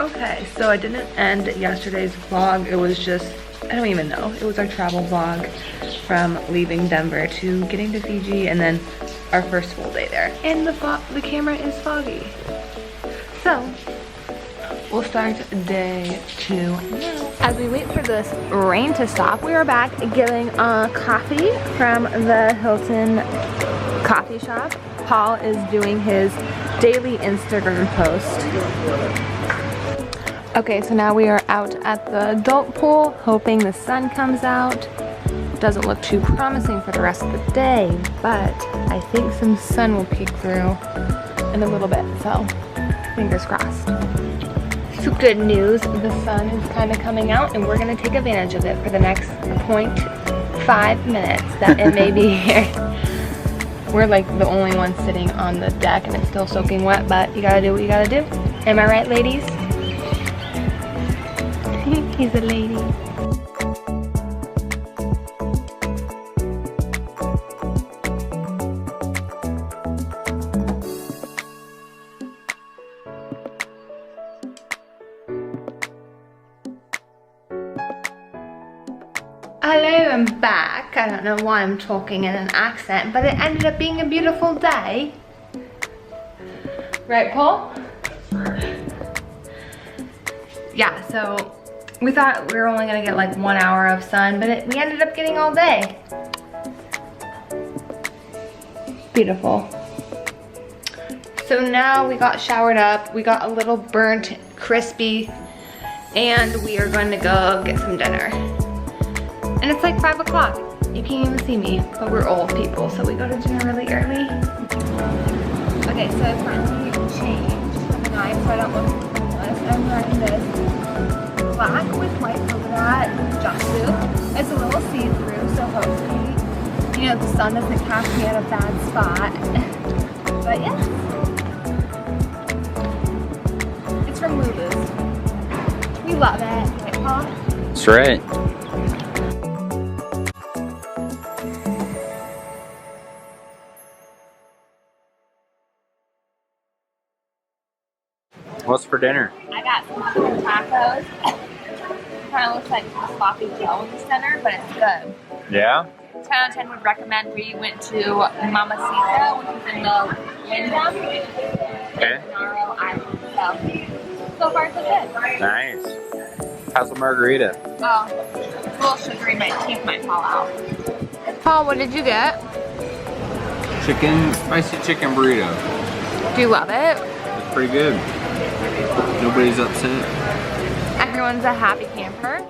Okay, so I didn't end yesterday's vlog. It was just, I don't even know. It was our travel vlog from leaving Denver to getting to Fiji and then our first full day there. And the camera is foggy. So, we'll start day 2 now. As we wait for this rain to stop, we are back getting coffee from the Hilton coffee shop. Paul is doing his daily Instagram post. Okay, so now we are out at the adult pool, hoping the sun comes out. Doesn't look too promising for the rest of the day, but I think some sun will peek through in a little bit, so fingers crossed. So good news, the sun is kind of coming out and we're gonna take advantage of it for the next 0.5 minutes that it may be here. We're like the only ones sitting on the deck and it's still soaking wet, but you gotta do what you gotta do. Am I right, ladies? He's a lady. Hello, I'm back. I don't know why I'm talking in an accent, but it ended up being a beautiful day. Right, Paul? Yeah, so we thought we were only gonna get like 1 hour of sun, but we ended up getting all day. Beautiful. So now we got showered up, we got a little burnt, crispy, and we are going to go get some dinner. And it's like 5 o'clock. You can't even see me, but we're old people, so we go to dinner really early. Okay, so I finally changed from the knife so I don't look homeless. I'm wearing this black with white polka dot jumpsuit. It's a little see-through, so hopefully, you know, the sun doesn't catch me at a bad spot. But yeah. It's from Lulu's. We love it. Right, Paul? That's right. What's for dinner? I got some chicken tacos. It kind of looks like sloppy Joe in the center, but it's good. Yeah? 10 out of 10 would recommend. We went to Mamacita, which is in the Wyndham. Okay. Naro Island. So far so good. Nice. How's the margarita? Oh, it's a little sugary. My teeth might fall out. Paul, what did you get? Spicy chicken burrito. Do you love it? It's pretty good. Nobody's upset. Everyone's a happy camper.